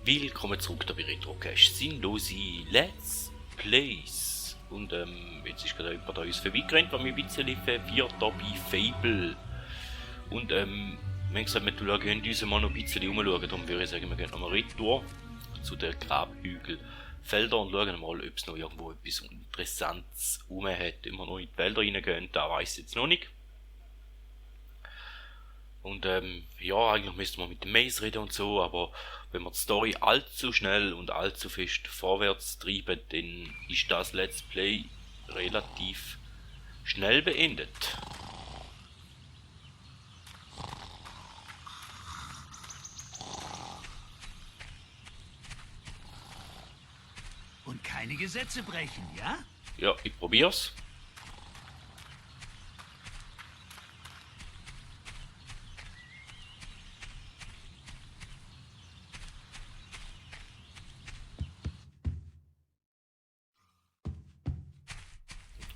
Willkommen zurück da bei Retrocast. Sinnlose Let's Plays. Und jetzt ist gerade jemand an uns vorbeigerannt, der mich ein bisschen verwirrt da bei Fable. Und wir haben gesagt, wir gehen uns mal noch ein bisschen umschauen. Darum würde ich sagen, wir gehen nochmal retour zu den Grabhügelfeldern und schauen mal, ob es noch irgendwo etwas Interessantes rum hat. Wenn wir noch in die Wälder reingehen, da weiß ich jetzt noch nicht. Und ja, eigentlich müsste man mit dem Maze reden und so, aber wenn wir die Story allzu schnell und allzu fest vorwärts treiben, dann ist das Let's Play relativ schnell beendet. Und keine Gesetze brechen, ja? Ja, ich probier's.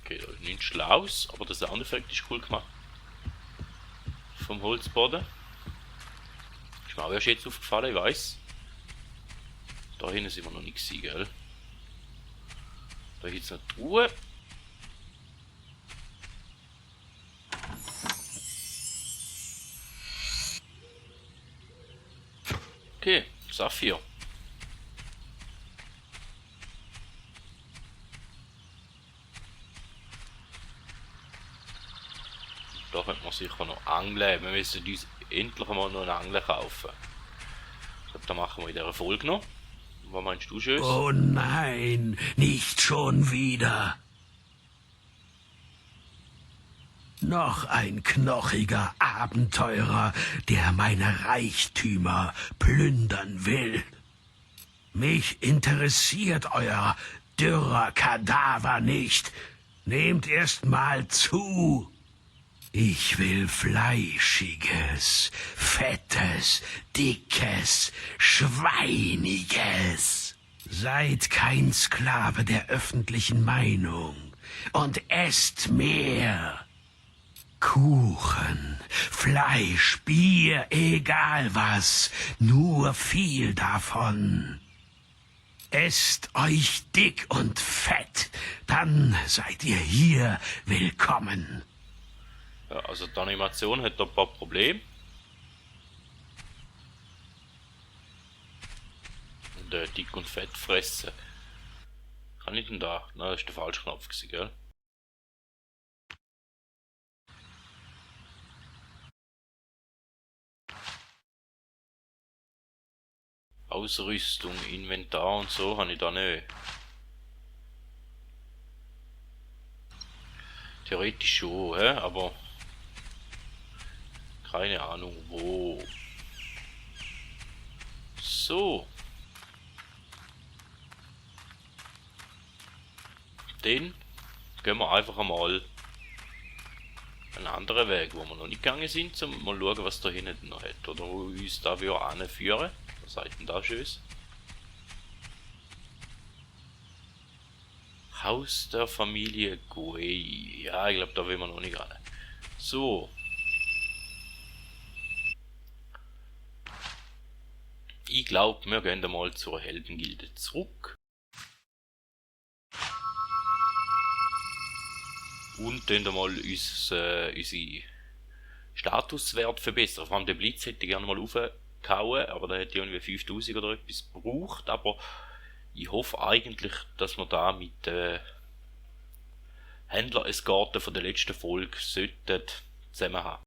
Okay, da ist nichts Schlaues, aber der Soundeffekt ist cool gemacht. Vom Holzboden. Ist mir auch erst jetzt aufgefallen, ich weiss. Da hinten sind wir noch nicht gewesen, gell? Da gibt's noch Truhe. Okay, Saphir. Da könnte man sicher noch angeln. Wir müssen uns endlich mal noch eine Angel kaufen. Ich glaube, das machen wir in dieser Folge noch. Was meinst du, Schöss? Oh nein, nicht schon wieder. Noch ein knochiger Abenteurer, der meine Reichtümer plündern will. Mich interessiert euer dürrer Kadaver nicht. Nehmt erst mal zu. Ich will fleischiges, fettes, dickes, schweiniges. Seid kein Sklave der öffentlichen Meinung und esst mehr. Kuchen, Fleisch, Bier, egal was, nur viel davon. Esst euch dick und fett, dann seid ihr hier willkommen. Ja, also die Animation hat da ein paar Probleme. Und dick und fett fressen. Kann ich denn da? Nein, das ist der falsche Knopf gewesen, gell? Ausrüstung, Inventar und so habe ich da nicht. Theoretisch schon, aber keine Ahnung wo. So. Dann gehen wir einfach einmal einen anderen Weg, wo wir noch nicht gegangen sind, um mal schauen, was da hinten noch hat. Oder wo uns da wieder anführen. Was seid denn da Schönes? Haus der Familie Guay. Ja, ich glaube, da will man noch nicht ran. So. Ich glaube, wir gehen mal zur Heldengilde zurück. Und dann mal unsere Statuswert verbessern. Vor allem den Blitz hätte ich gerne mal aufgehauen, aber da hätte ich irgendwie 5000 oder etwas gebraucht. Aber ich hoffe eigentlich, dass wir da mit Händler-Eskorte von der letzten Folge sollten zusammen haben.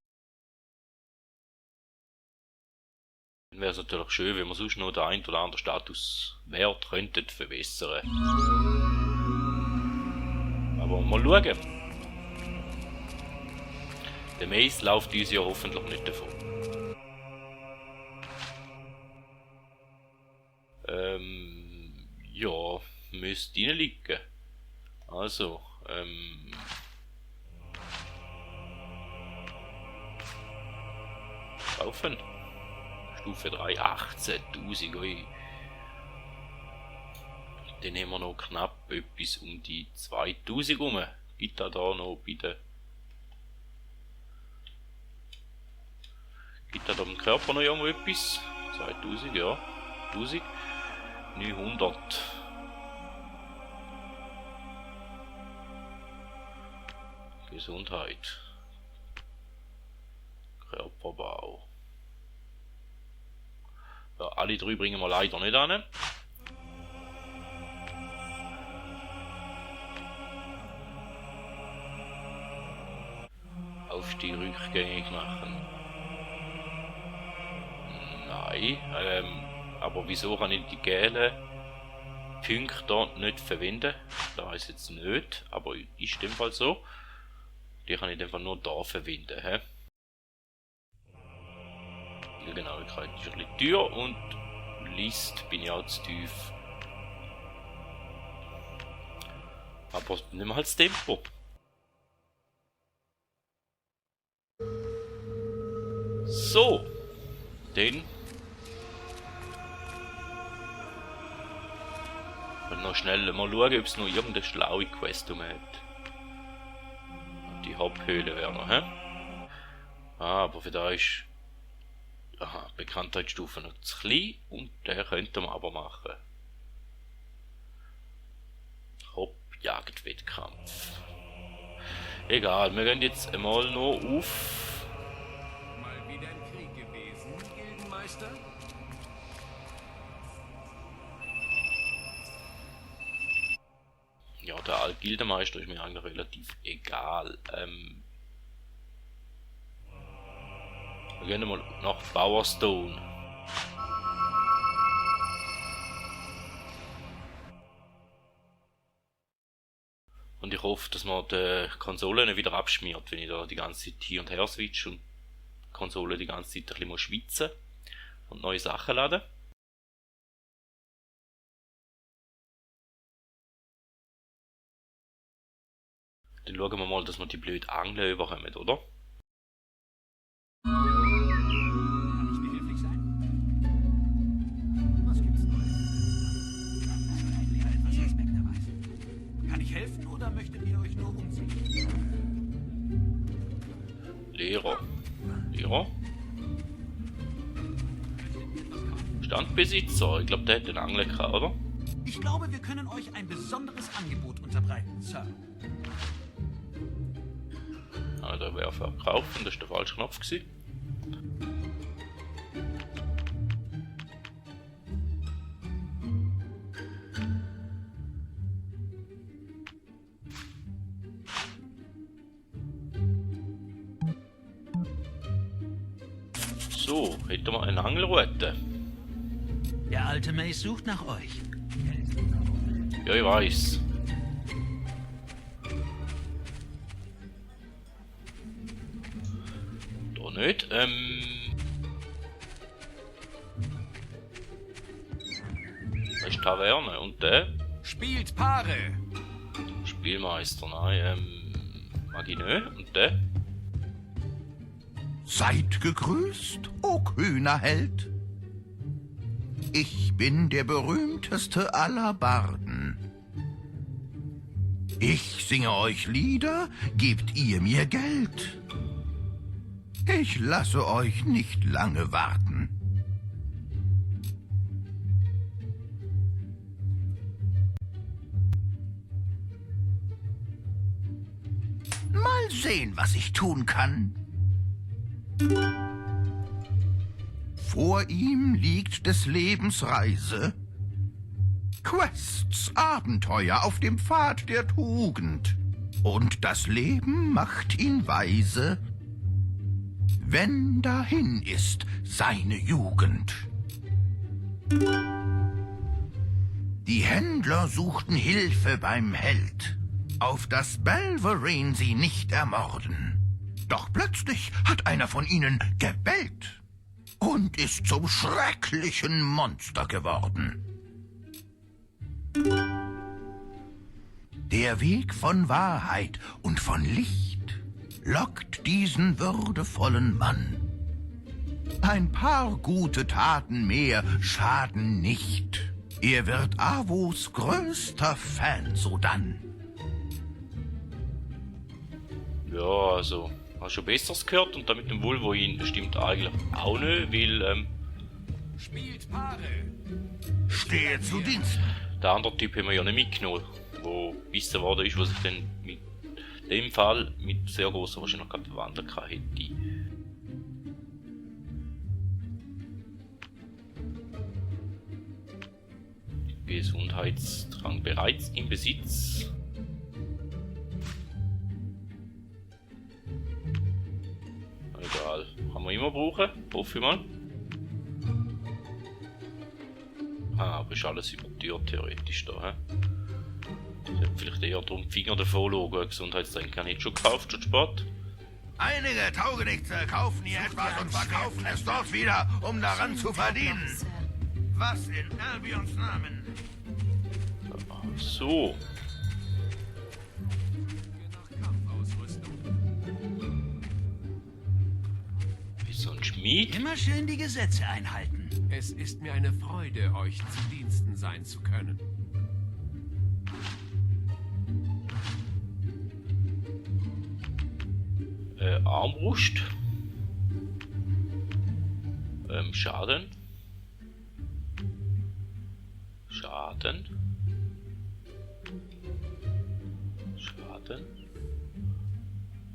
Dann wäre es natürlich schön, wenn wir sonst noch den ein oder anderen Statuswert könnten verbessern. Aber mal schauen. Der Maze läuft uns ja hoffentlich nicht davon. Ja, müsste reinliegen. Also, kaufen. Stufe 3, 18.000, ui. Dann haben wir noch knapp etwas um die 2000 rum. Gibt da noch bitte. Gibt da am Körper noch irgendwo etwas? 2000, ja. 900. Gesundheit. Körperbau. Ja, alle drei bringen wir leider nicht an. Auf die rückgängig machen. Nein, aber wieso kann ich die gelben Punkte da nicht verwenden? Da ist jetzt nicht, aber ist in dem Fall so. Die kann ich einfach nur da verwenden. He? Die Genauigkeit ist ein bisschen teuer und List bin ich auch zu tief. Aber nimm halt das Tempo. So, den und noch schnell mal schauen, ob es noch irgendeine schlaue Quest hat. Die Haupthöhle wäre noch, hä? Ah, aber für da ist Bekanntheitsstufe noch zu klein und der könnte man aber machen. Hauptjagdwettkampf. Egal, wir gehen jetzt einmal noch auf. Mal wieder ein Krieg gewesen, Gildenmeister? Ja, der Gildemeister ist mir eigentlich relativ egal. Wir gehen mal nach Bowerstone. Und ich hoffe, dass man die Konsole nicht wieder abschmiert, wenn ich da die ganze Zeit hin und her switch und die Konsole die ganze Zeit ein bisschen schwitzen und neue Sachen laden. Dann schauen wir mal, dass wir die blöde Angel überkommen, oder? Kann ich behilflich sein? Was gibt's Neues? Etwas respekterweise. Kann ich helfen oder möchtet ihr euch nur umziehen? Lehrer. Standbesitzer. Ich glaube, der hat den Angler gehabt, oder? Ich glaube, wir können euch ein besonderes Angebot unterbreiten, Sir. Ah, da wäre verkaufen, das war der falsche Knopf gewesen. So, hätten wir eine Angelrute. Der alte Mace sucht nach euch. Ja, ich weiß. Da nicht. Das ist Taverne und der Spielt Paare! Spielmeister, nein, mag ich nicht. Und der? Seid gegrüßt, o kühner Held. Ich bin der berühmteste aller Barden. Ich singe euch Lieder, gebt ihr mir Geld. Ich lasse euch nicht lange warten. Mal sehen, was ich tun kann. Vor ihm liegt des Lebens Reise, Quests, Abenteuer auf dem Pfad der Tugend. Und das Leben macht ihn weise, wenn dahin ist seine Jugend. Die Händler suchten Hilfe beim Held, auf das Belverine sie nicht ermorden. Doch plötzlich hat einer von ihnen gebellt und ist zum schrecklichen Monster geworden. Der Weg von Wahrheit und von Licht lockt diesen würdevollen Mann. Ein paar gute Taten mehr schaden nicht. Er wird Avos größter Fan sodann. Ja, also, hast schon Besseres gehört und damit dem Vulvoin stimmt eigentlich auch nicht, weil Spielt Paare. Stehe zu Diensten. Der andere Typ haben wir ja nicht mitgenommen, wo wissen worden ist, was ich dann mit dem Fall mit sehr großer Wahrscheinlichkeit verwandeln kann hätte. Gesundheitstrank bereits im Besitz. Egal, kann man immer brauchen, hoffe ich mal. Aber ist alles über die Tür theoretisch da, hä? Ich hätte vielleicht eher darum die Finger davon schauen. Gesundheitstrank habe ich jetzt schon gekauft, schon spät. Einige Taugenichtse kaufen hier etwas und verkaufen es dort wieder, um daran zu verdienen. Was in Albions Namen? So. Wie so ein Schmied. Immer schön die Gesetze einhalten. Es ist mir eine Freude, euch zu Diensten sein zu können. Armbrust. Schaden. Schaden. Schaden.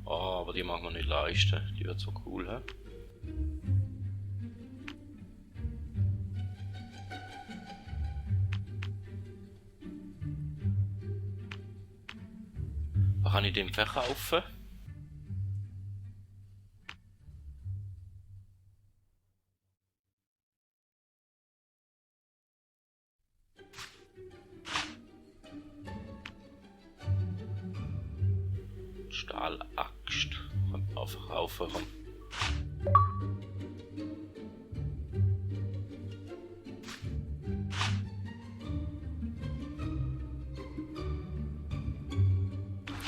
Oh, aber die machen wir nicht leisten. Die wird so cool, hä? Was kann ich dem verkaufen? Stahlaxt. Kann man einfach aufhören.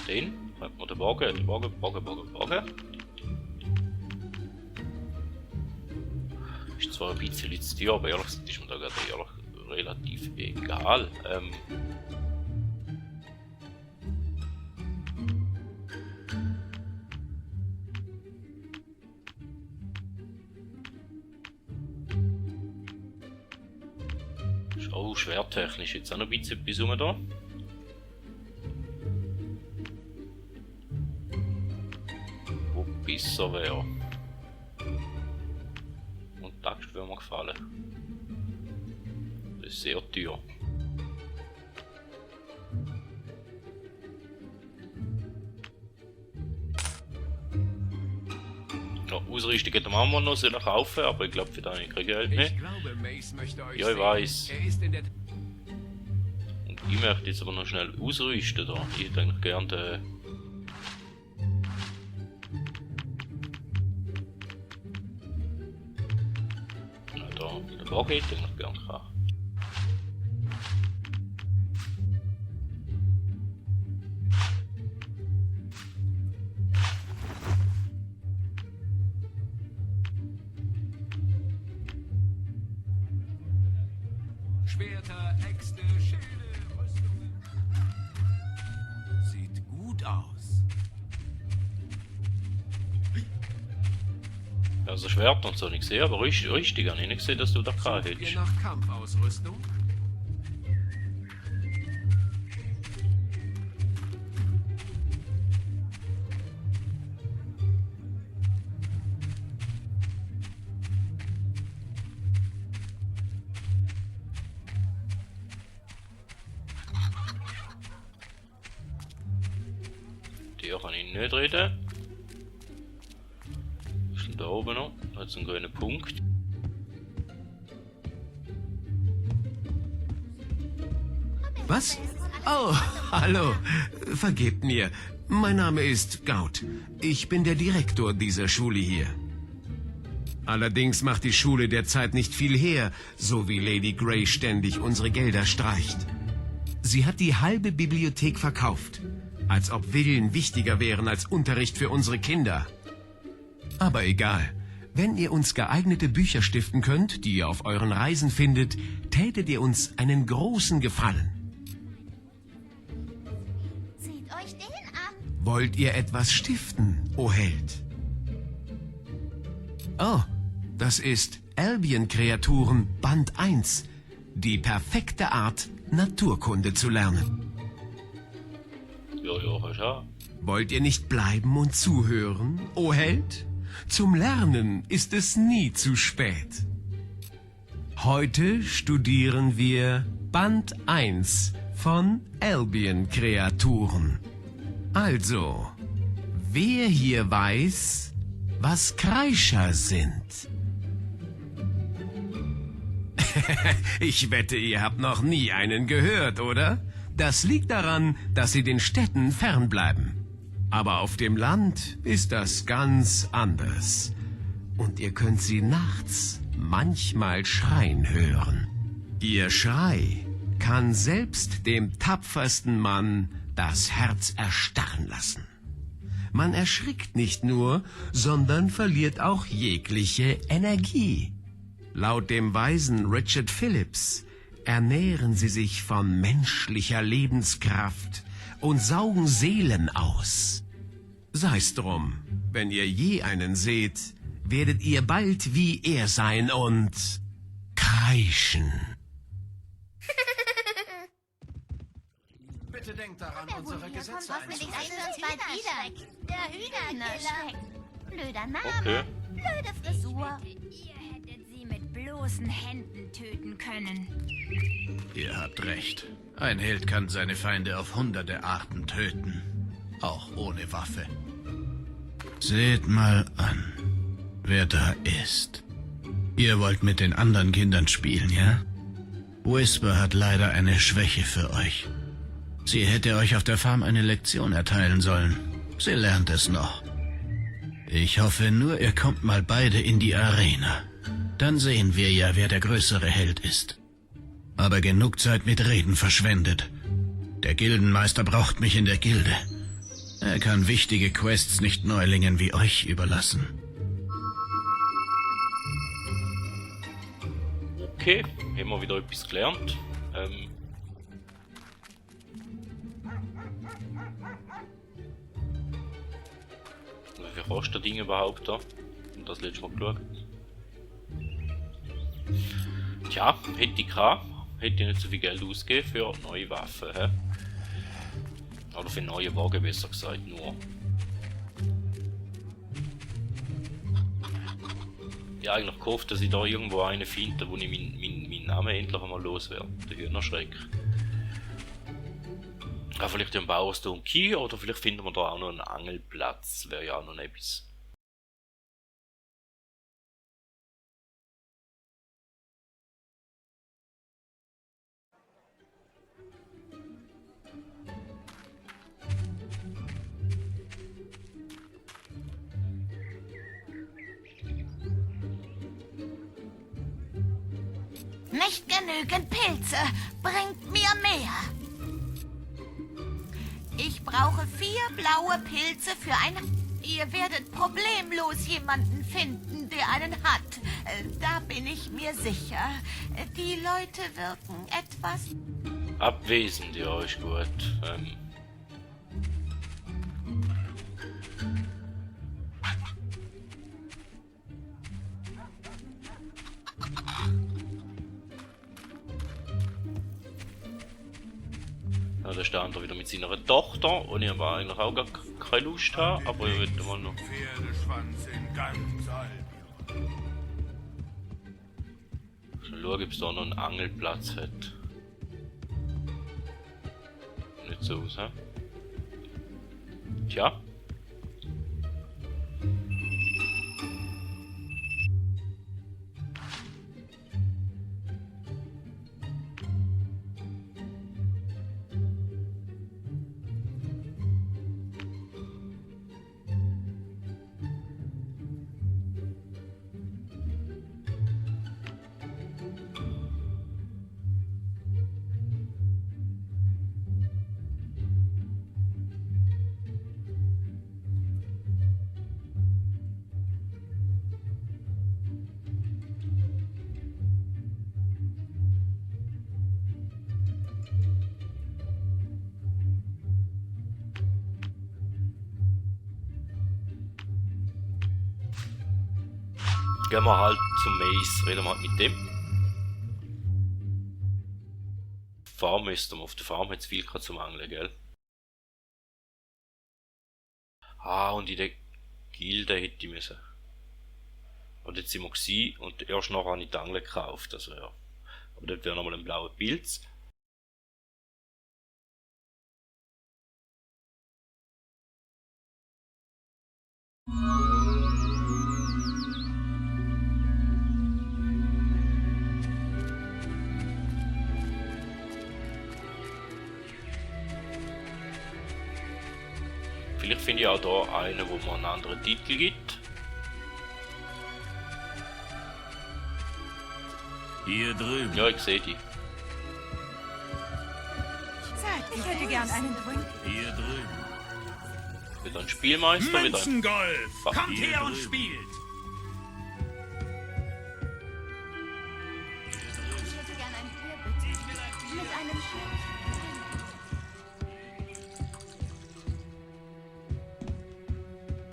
Den könnte man den Wagen. Ist zwar ein bisschen zu teuer, aber ehrlich gesagt ist mir da gerade relativ egal. Ist auch schwertechnisch jetzt auch noch ein bisschen etwas rum da. Wo besser wäre. Und die Axt würde mir gefallen. Das ist sehr teuer. Ja, Ausrüstung hätte man auch mal noch kaufen, aber ich glaube für das habe ich kein Geld mehr. Ich glaube, Mace möchte euch Ja, ich sehen. weiß. Er ist in der Und ich möchte jetzt aber noch schnell ausrüsten da. Ich hätte eigentlich gerne den... Ja, da, den Wagen hätte ich eigentlich gerne gehabt. Schwerter, Äxte, Schilde, Rüstungen. Sieht gut aus. Also Schwert und so nicht gesehen, aber richtig habe ich nicht gesehen, dass du da gehabt Sucht ihr hättest. nach Kampfausrüstung? Der kann ich nicht reden. Was ist denn da oben noch? Da hat es einen grünen Punkt. Was? Oh, hallo. Vergebt mir. Mein Name ist Gaut. Ich bin der Direktor dieser Schule hier. Allerdings macht die Schule derzeit nicht viel her, so wie Lady Grey ständig unsere Gelder streicht. Sie hat die halbe Bibliothek verkauft, als ob Villen wichtiger wären als Unterricht für unsere Kinder. Aber egal. Wenn ihr uns geeignete Bücher stiften könnt, die ihr auf euren Reisen findet, tätet ihr uns einen großen Gefallen. Seht euch den an. Wollt ihr etwas stiften, o Held? Oh, das ist Albion-Kreaturen Band 1. Die perfekte Art, Naturkunde zu lernen. Ja, ja. Wollt ihr nicht bleiben und zuhören, o Held? Zum Lernen ist es nie zu spät. Heute studieren wir Band 1 von Albion-Kreaturen. Also, wer hier weiß, was Kreischer sind? Ich wette, ihr habt noch nie einen gehört, oder? Das liegt daran, dass sie den Städten fernbleiben. Aber auf dem Land ist das ganz anders. Und ihr könnt sie nachts manchmal schreien hören. Ihr Schrei kann selbst dem tapfersten Mann das Herz erstarren lassen. Man erschrickt nicht nur, sondern verliert auch jegliche Energie. Laut dem weisen Richard Phillips ernähren sie sich von menschlicher Lebenskraft und saugen Seelen aus. Sei's drum, wenn ihr je einen seht, werdet ihr bald wie er sein und kreischen. Bitte denkt daran, unsere Gesetze Hoffentlich einzuhalten. sehen wir uns bald wieder. Der Hühnerschreck. Blöder Name. Okay. Blöde Frisur. Ihr hättet sie mit bloßen Händen töten können. Ihr habt recht. Ein Held kann seine Feinde auf hunderte Arten töten. Auch ohne Waffe. Seht mal an, wer da ist. Ihr wollt mit den anderen Kindern spielen, ja? Whisper hat leider eine Schwäche für euch. Sie hätte euch auf der Farm eine Lektion erteilen sollen. Sie lernt es noch. Ich hoffe nur, ihr kommt mal beide in die Arena. Dann sehen wir ja, wer der größere Held ist. Aber genug Zeit mit Reden verschwendet. Der Gildenmeister braucht mich in der Gilde. Er kann wichtige Quests nicht Neulingen wie euch überlassen. Okay, haben wir wieder etwas gelernt. Wie viel kostet das Ding überhaupt da? Und das letzte Mal geschaut. Tja, hätte ich gehabt, hätte ich nicht so viel Geld ausgegeben für neue Waffen. He? Oder für neue Wagen, besser gesagt, nur. Ja, eigentlich gehofft, dass ich da irgendwo einen finde, wo ich meinen Namen endlich einmal loswerde. Der Hühnerschreck. Ja, vielleicht den Bauersturm Key oder vielleicht finden wir da auch noch einen Angelplatz. Wäre ja auch noch etwas. Nicht genügend Pilze. Bringt mir mehr. Ich brauche 4 blaue Pilze für eine... Ihr werdet problemlos jemanden finden, der einen hat. Da bin ich mir sicher. Die Leute wirken etwas... Abwesend, ja, ist gut. Ja, da stand er wieder mit seiner Tochter und ich habe eigentlich auch gar keine Lust haben, aber ich würde mal noch. Pferdeschwanz in ganz Albion. Schon schauen, ob es da noch einen Angelplatz hat. Nicht so aus, hä? Tja. Gehen wir halt zum Mace, reden wir halt mit dem. Farm müssten wir, auf der Farm hat es viel gerade zum Angeln, gell? Ah, und in der Gilde hätte ich müssen. Und jetzt sind wir gewesen und erst nachher habe ich die Angel gekauft, also ja. Aber dort wäre nochmal ein blauer Pilz. Vielleicht finde ich auch da einen, wo man einen anderen Titel gibt. Hier drüben. Ja, ich sehe die. Ich hätte gern einen Drink. Hier drüben. Wieder ein Spielmeister, wieder ein... Golf. Kommt her und spielt. Ich hätte gern ein Bier, bitte. Mit einem Schnäppchen.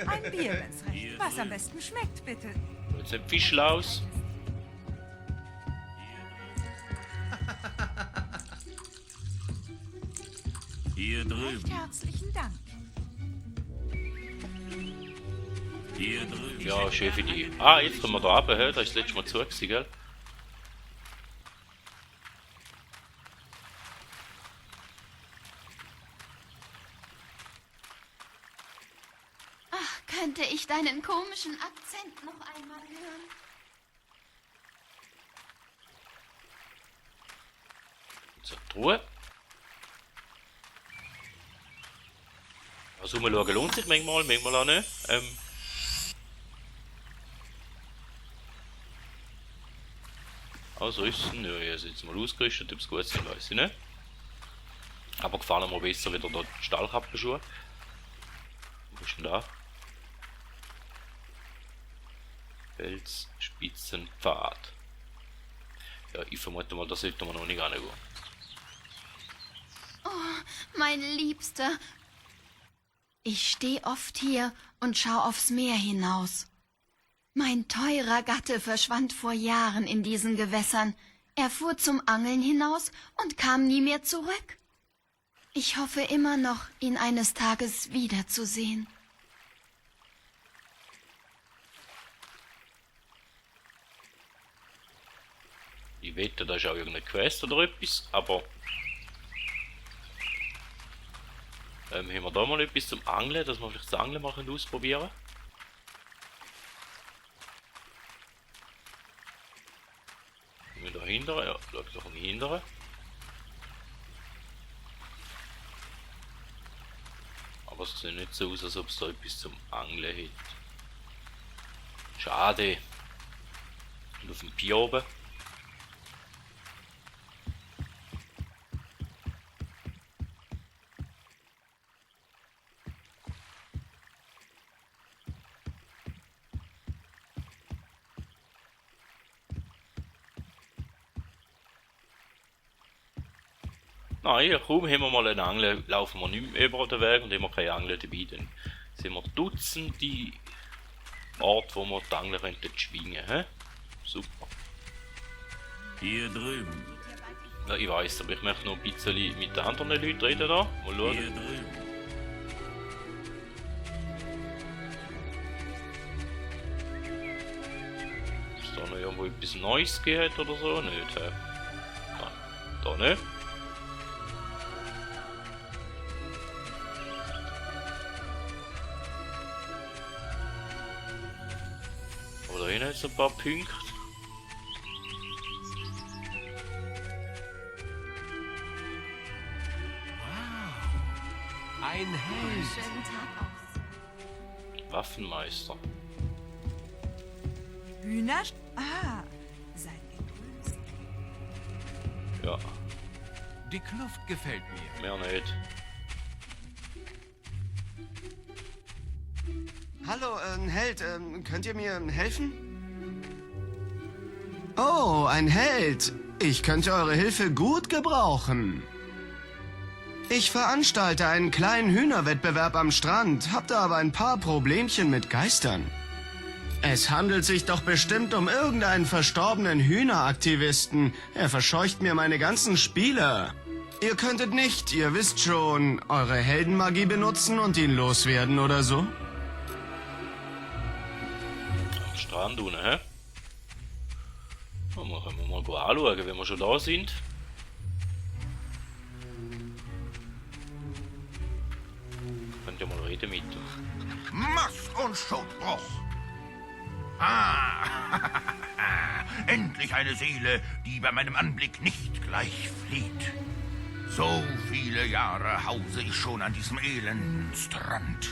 Ein Bier, wenn's recht. Was am besten schmeckt, bitte. Jetzt ein Fischlaus. Hier drüben. Herzlichen Dank. Hier drüben. Ja, schön für die. Ah, jetzt kommen wir da runter, da ist das letzte Mal zu gewesen, gell? Ach, könnte ich deinen komischen Akzent noch einmal hören? So, Truhe. Also mal schauen, lohnt sich manchmal, manchmal auch nicht. Also ist es, ja, ich habe jetzt mal ausgerüstet, ob es gut ist, weiß ich nicht. Aber gefallen mir besser wieder dort die Stahlkappenschuhe. Wo ist denn da? Felsspitzenpfad. Ja, ich vermute mal, das sollte man noch nicht angehen. Mein Liebster. Ich stehe oft hier und schau aufs Meer hinaus. Mein teurer Gatte verschwand vor Jahren in diesen Gewässern. Er fuhr zum Angeln hinaus und kam nie mehr zurück. Ich hoffe immer noch, ihn eines Tages wiederzusehen. Ich wette, da ist auch irgendeine Quest oder etwas, aber... haben wir da mal etwas zum Angeln, dass wir vielleicht das Angeln machen ausprobieren? Gehen wir da hinterher? Ja, schau doch von hinterher. Aber es sieht nicht so aus, als ob es da etwas zum Angeln hätte. Schade. Und auf dem Pier oben. Nein, kaum haben wir mal einen Angel, laufen wir nicht mehr über den Weg und haben wir keine Angel dabei. Dann sind wir Dutzende Orte, wo wir die Angel schwingen können. Super. Hier drüben. Ja, ich weiss, aber ich möchte noch ein bisschen mit den anderen Leuten reden da. Mal schauen. Hier drüben. Ob es da noch irgendwo etwas Neues gegeben hat oder so? Nicht, hä? Nein, da nicht. Oder hier jetzt ein paar Punkte. Ein Held. Schönen Tag aus. Waffenmeister. Hühner? Ah, seid gegrüßt. Ja, Die Kluft gefällt mir. mehr nicht. Hallo, Held, könnt ihr mir helfen? Oh, ein Held. Ich könnte eure Hilfe gut gebrauchen. Ich veranstalte einen kleinen Hühnerwettbewerb am Strand, hab da aber ein paar Problemchen mit Geistern. Es handelt sich doch bestimmt um irgendeinen verstorbenen Hühneraktivisten. Er verscheucht mir meine ganzen Spieler. Ihr könntet nicht, ihr wisst schon, eure Heldenmagie benutzen und ihn loswerden oder so? Am Strand unten, hä? Können wir mal anschauen, wenn wir schon da sind. Könnt ihr mal reden mit ihm. Mask und Schotbruch. Ah, endlich eine Seele, die bei meinem Anblick nicht gleich flieht. So viele Jahre hause ich schon an diesem elenden Strand.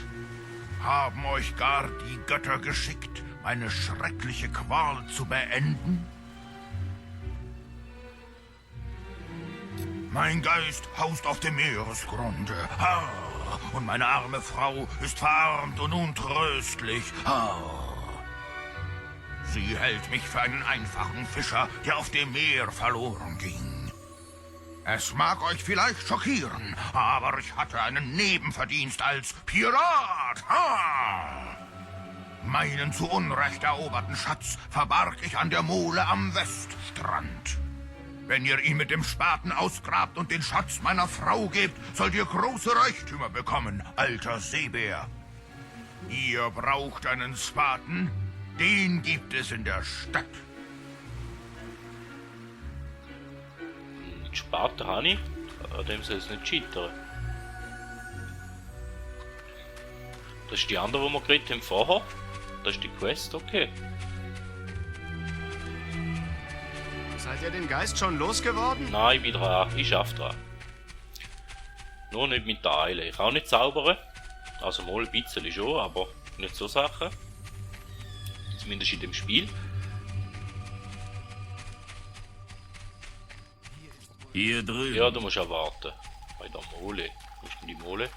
Haben euch gar die Götter geschickt, meine schreckliche Qual zu beenden? Mein Geist haust auf dem Meeresgrunde. Ah, und meine arme Frau ist verarmt und untröstlich. Ah. Sie hält mich für einen einfachen Fischer, der auf dem Meer verloren ging. Es mag euch vielleicht schockieren, aber ich hatte einen Nebenverdienst als Pirat. Ha! Meinen zu Unrecht eroberten Schatz verbarg ich an der Mole am Weststrand. Wenn ihr ihn mit dem Spaten ausgrabt und den Schatz meiner Frau gebt, sollt ihr große Reichtümer bekommen, alter Seebär. Ihr braucht einen Spaten, den gibt es in der Stadt. Nicht Spaten habe ich, an dem soll es nicht scheitern. Das ist die andere, die wir geredet haben vorher. Das ist die Quest, okay. Seid ihr den Geist schon losgeworden? Nein, ich bin dran, ich schaff dran. Nur nicht mit der Eile. Ich kann auch nicht zaubern. Also mal ein bisschen schon, aber nicht so Sachen. Zumindest in dem Spiel. Hier drüben. Ja, du musst auch warten. Bei der Mole. Wo ist denn die Mole?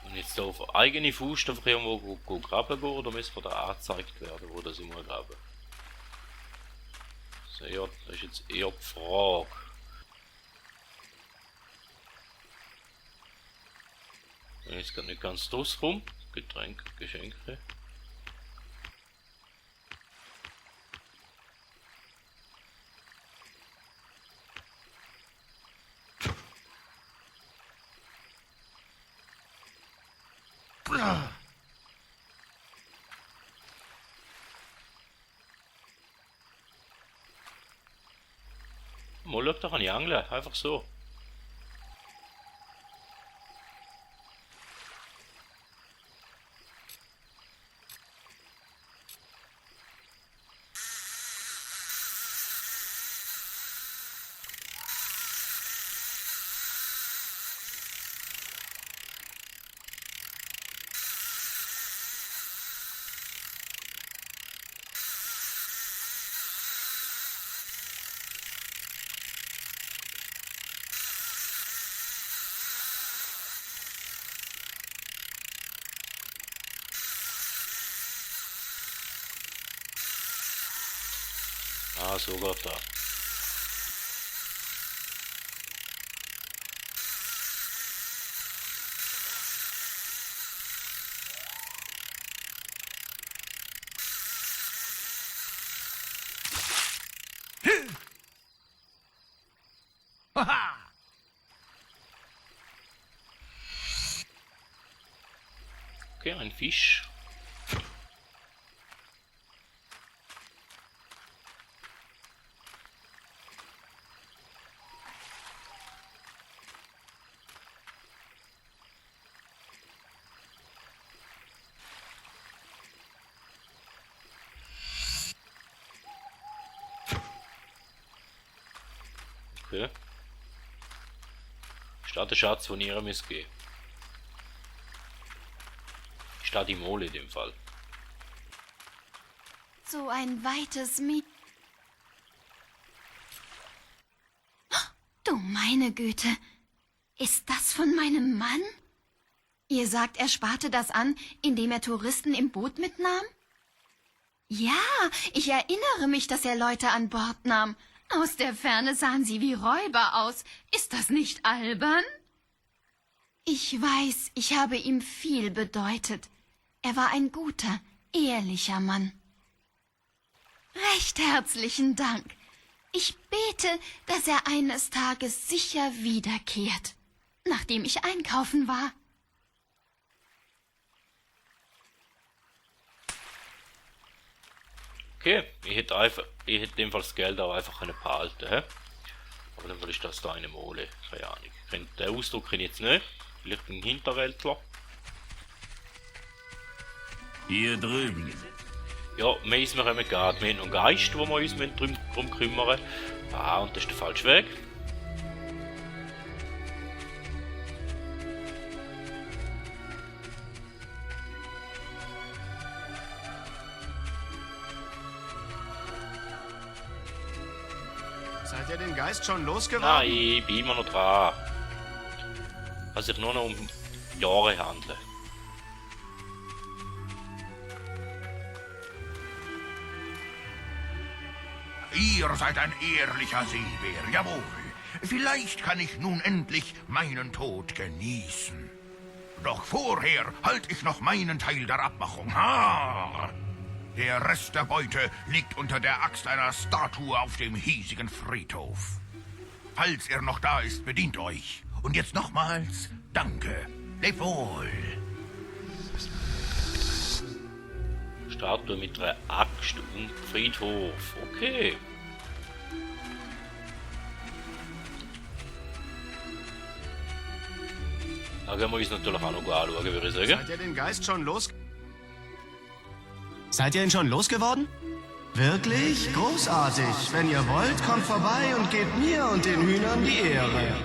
Und jetzt da auf eigene Faust einfach irgendwo graben gehen, oder müssen wir da angezeigt werden, wo das immer graben? So, ja, das ist jetzt eher die Frage. Wenn ich jetzt gerade nicht ganz durchkomme, Getränke, Geschenke. Mal schau, da kann ich angeln, einfach so. Ah, so geht das. Okay, ein Fisch. Okay. Statt der Schatz von ihr muss gehen. Statt die Mole in dem Fall. So ein weites Du meine Güte. Ist das von meinem Mann? Ihr sagt, er sparte das an, indem er Touristen im Boot mitnahm? Ja, ich erinnere mich, dass er Leute an Bord nahm. Aus der Ferne sahen sie wie Räuber aus. Ist das nicht albern? Ich weiß, ich habe ihm viel bedeutet. Er war ein guter, ehrlicher Mann. Recht herzlichen Dank. Ich bete, dass er eines Tages sicher wiederkehrt, nachdem ich einkaufen war. Okay, ich hätte in dem Fall das Geld auch einfach behalten, hä? Aber dann ist das da eine Mole, keine Ahnung. Den Ausdruck kenne ich jetzt nicht, vielleicht ein Hinterwäldler. Hier drüben. Ja, wir kommen gerade. Wir haben noch einen Geist, wo wir uns drum kümmern. Ah, und das ist der falsche Weg. Seid ihr den Geist schon losgeworden? Nein, ich bin immer noch dran. Also sich nur noch um Jahre handeln. Ihr seid ein ehrlicher Seebär, jawohl. Vielleicht kann ich nun endlich meinen Tod genießen. Doch vorher halte ich noch meinen Teil der Abmachung. Ha! Der Rest der Beute liegt unter der Axt einer Statue auf dem hiesigen Friedhof. Falls er noch da ist, bedient euch. Und jetzt nochmals danke. Lebt wohl. Statue mit einer Axt und Friedhof. Okay. Da können wir uns natürlich auch noch anschauen, würde ich sagen. Seid ihr den Geist schon Seid ihr ihn schon losgeworden? Wirklich? Großartig. Wenn ihr wollt, kommt vorbei und gebt mir und den Hühnern die Ehre.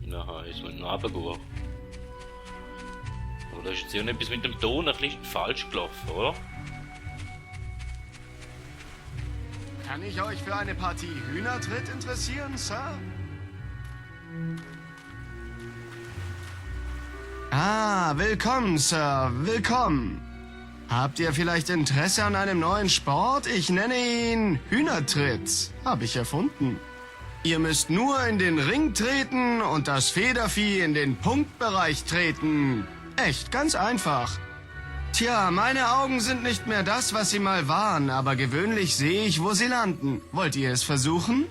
Na, jetzt muss ich noch runtergehen. Aber da ist jetzt irgendetwas mit dem Ton ein bisschen falsch gelaufen, oder? Kann ich euch für eine Partie Hühnertritt interessieren, Sir? Ah, willkommen, Sir, willkommen. Habt ihr vielleicht Interesse an einem neuen Sport? Ich nenne ihn Hühnertritt. Hab ich erfunden. Ihr müsst nur in den Ring treten und das Federvieh in den Punktbereich treten. Echt, ganz einfach. Tja, meine Augen sind nicht mehr das, was sie mal waren, aber gewöhnlich sehe ich, wo sie landen. Wollt ihr es versuchen?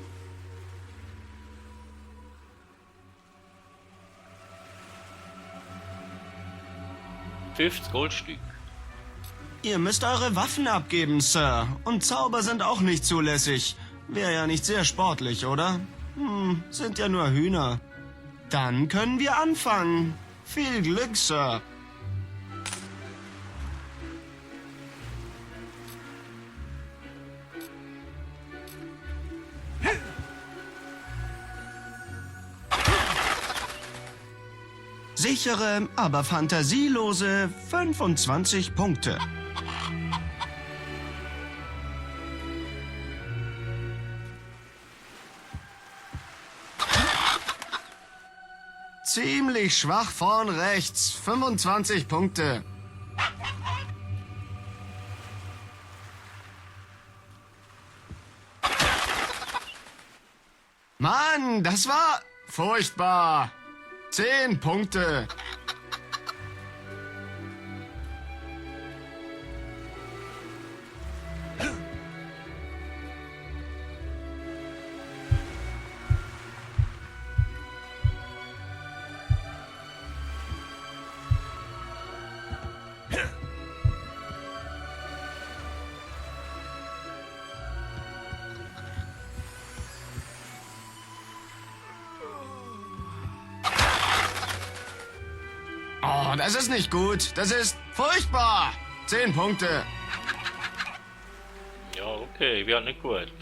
$50 Goldstück. Ihr müsst eure Waffen abgeben, Sir. Und Zauber sind auch nicht zulässig. Wäre ja nicht sehr sportlich, oder? Sind ja nur Hühner. Dann können wir anfangen. Viel Glück, Sir. Sichere, aber fantasielose 25 Punkte. Ziemlich schwach vorn rechts. 25 Punkte. Mann, das war furchtbar. 10 Punkte. Oh, das ist nicht gut. Das ist furchtbar. 10 Punkte. Ja, okay, wir haben nicht gut.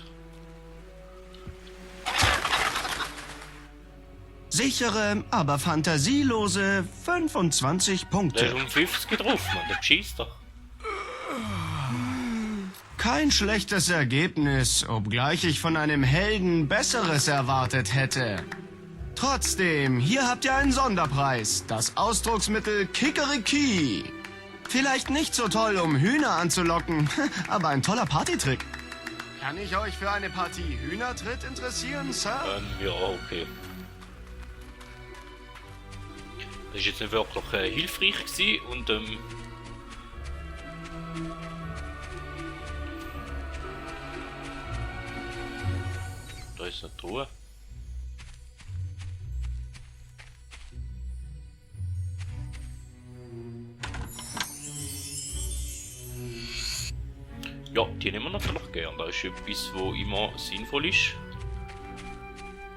Sichere, aber fantasielose 25 Der ist Punkte. um 50 drauf, Mann, der schießt doch. Kein schlechtes Ergebnis, obgleich ich von einem Helden Besseres erwartet hätte. Trotzdem, hier habt ihr einen Sonderpreis. Das Ausdrucksmittel Kikeriki. Vielleicht nicht so toll, um Hühner anzulocken, aber ein toller Partytrick. Kann ich euch für eine Partie Hühnertritt interessieren, Sir? Ja, okay. Das ist jetzt nicht wirklich hilfreich gewesen und da ist eine Truhe. Ja, die nehmen wir natürlich gern. Das ist etwas, wo immer sinnvoll ist.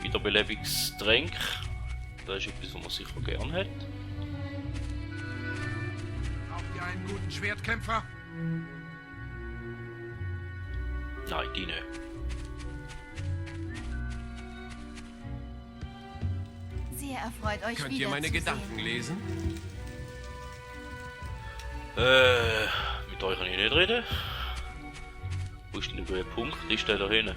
Wiederbelebungstränk. Das ist etwas, was man sicher gern hat. Braucht ihr einen guten Schwertkämpfer? Nein, die nicht. Sehr erfreut, euch Könnt ihr meine Gedanken lesen? Mit euch kann ich nicht reden. Wo ist denn der grüne Punkt? Ist der da hinten?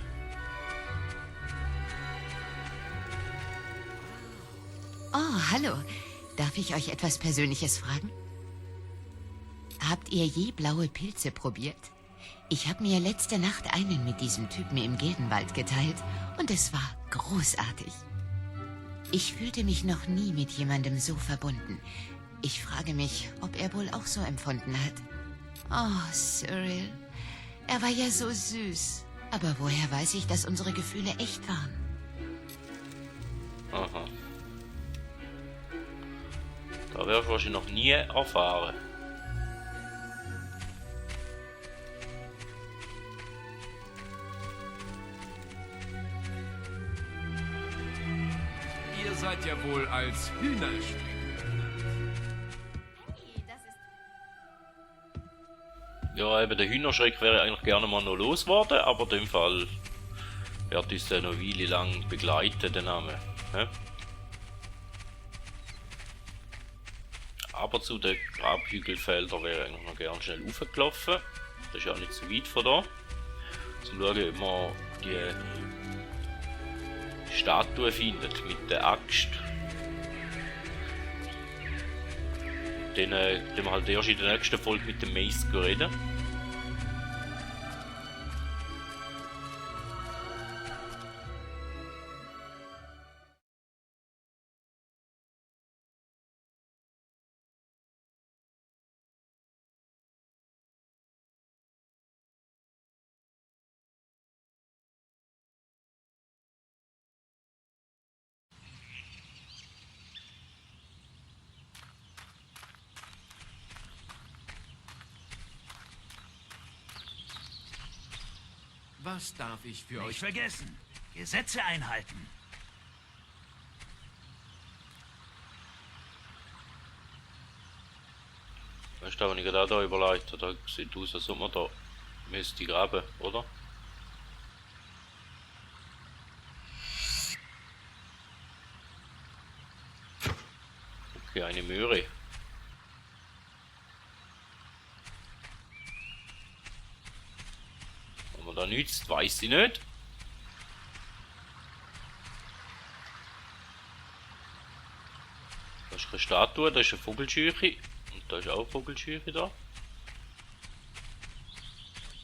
Oh, hallo. Darf ich euch etwas Persönliches fragen? Habt ihr je blaue Pilze probiert? Ich habe mir letzte Nacht einen mit diesem Typen im Gildenwald geteilt und es war großartig. Ich fühlte mich noch nie mit jemandem so verbunden. Ich frage mich, ob er wohl auch so empfunden hat. Oh, Cyril. Er war ja so süß. Aber woher weiß ich, dass unsere Gefühle echt waren? Aha. Da wirst du wahrscheinlich noch nie erfahren. Ihr seid ja wohl als Hühnerstreck. Ja, eben der Hühnerschreck wäre eigentlich gerne mal noch losgeworden, aber in dem Fall wird uns der noch eine Weile lang begleiten, der Name. Hä? Aber zu den Grabhügelfeldern wäre ich eigentlich noch gerne schnell raufgelaufen. Das ist ja nicht so weit von da. Zum schauen, ob man die Statue findet mit der Axt. Den wir halt erst in der nächsten Folge mit dem Mace reden. Was darf ich für Nicht euch... vergessen. Gesetze einhalten. Weißt du, wenn ich gerade da überleite, da sieht aus, als ob man da müsste graben, oder? Okay, eine Möhre. Ob man da nützt, weiß ich nicht. Da ist eine Statue, da ist eine Vogelscheuche. Und da ist auch eine Vogelscheuche da.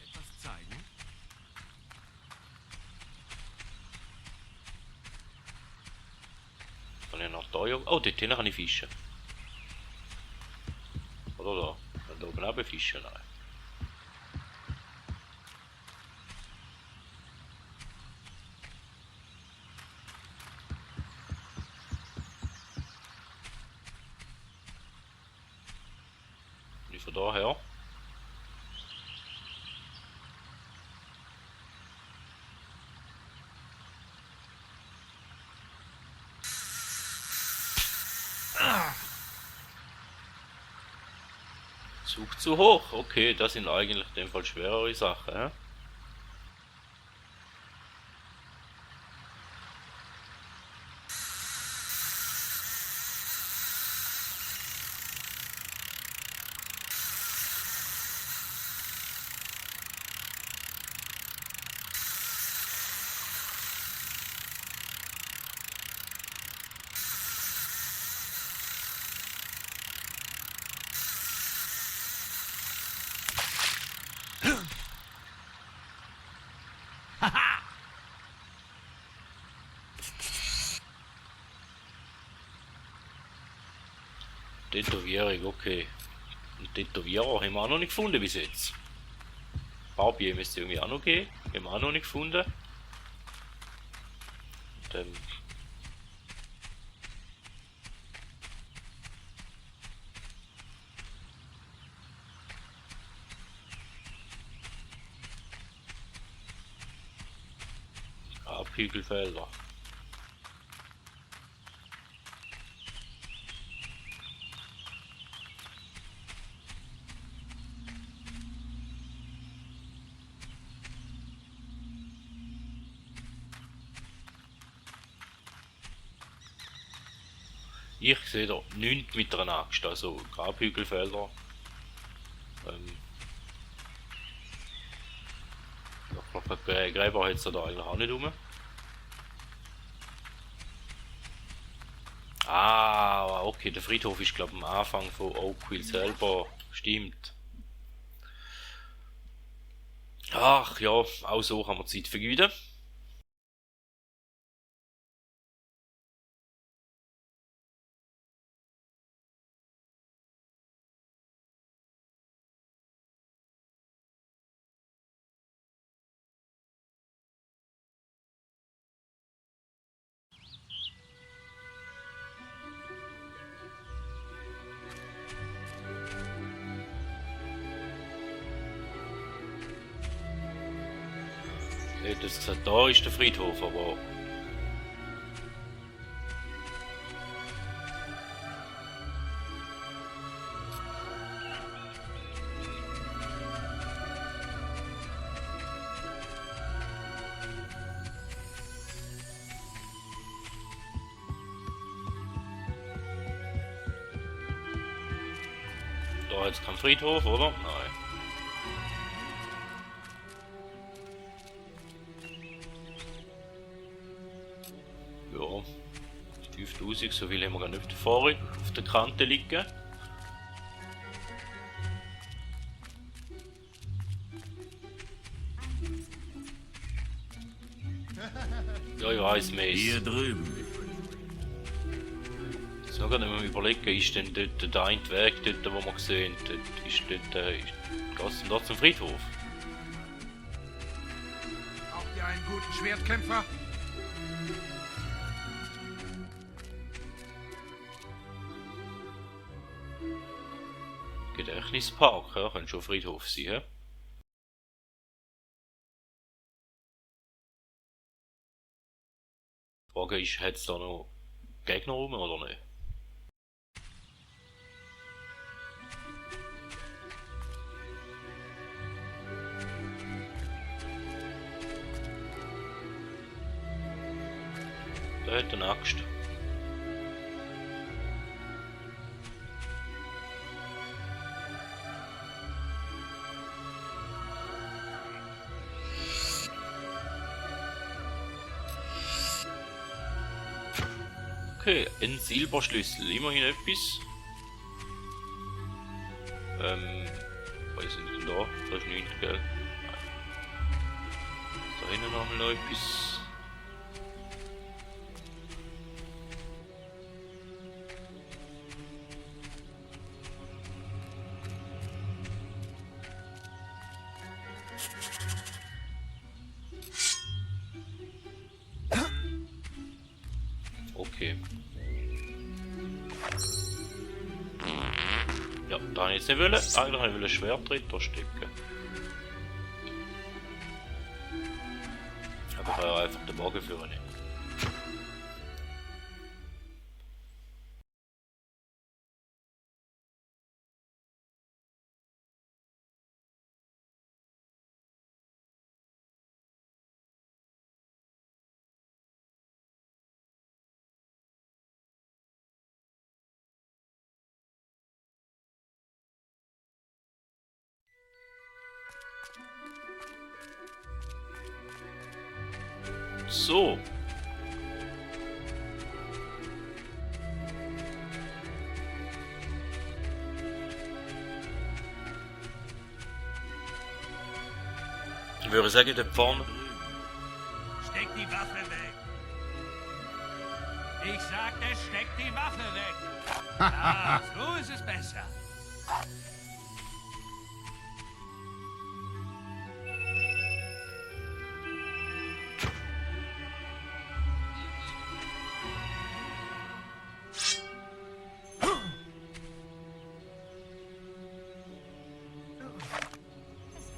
etwas zeigen? Kann ich nach da jagen? Oh, dort hinten kann ich fischen. Oder da? Kann da oben auch fischen? Nein. Nicht von daher. Zug zu hoch. Okay, das sind eigentlich in dem Fall schwerere Sachen. Hä? Tätowierung, okay. Und Tätowierer haben wir auch noch nicht gefunden bis jetzt. Barbie müsste irgendwie auch noch gehen. Haben wir auch noch nicht gefunden. Dann Abhügelfelder. Ich sehe da nichts mit einer Axt, also Grabhügelfelder. Gräber hat es da eigentlich auch nicht rum. Ah, okay, der Friedhof ist glaube ich am Anfang von Oakville selber. Stimmt. Ach ja, auch so kann man Zeit vergeuden. Ich hätte jetzt gesagt, da ist der Friedhof, aber da jetzt kein Friedhof, oder? Nein. Ja, 5000, so viel haben wir gar nicht vorig auf der Kante liegen. Ja, ich weiß, Mace. Hier drüben. Jetzt noch gerade mal überlegen, ist denn dort der eine Weg, dort, wo wir sehen, dort ist dort, dort zum Friedhof. Braucht ihr einen guten Schwertkämpfer? Gedächtnispark, ja, könnte schon Friedhof sein, hä? Die Frage ist, hat es da noch Gegner rum oder nicht? Da hat eine Axt. Okay, ein Silberschlüssel, immerhin etwas. Was ist denn da? Da ist nichts, gell? Da hinten noch etwas. Okay. Ja, da habe ich jetzt nicht wollen. Eigentlich habe ich ein Schwertritter stecken. Aber ich kann ja einfach den Wagen führen. So. Ich würde sagen, da vorne. Steck die Waffe weg. Ich sagte, steck die Waffe weg. Ja, so ist es besser.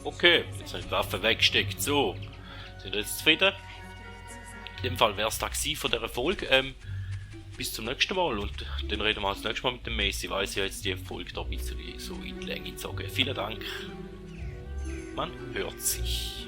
Okay, jetzt habe ich die Waffe weggesteckt. So, sind wir jetzt zufrieden? In dem Fall wäre es da gewesen von dieser Folge. Bis zum nächsten Mal und dann reden wir das nächste Mal mit dem Messi, weil sie jetzt die Folge da ein bisschen so in die Länge gezogen. Vielen Dank. Man hört sich.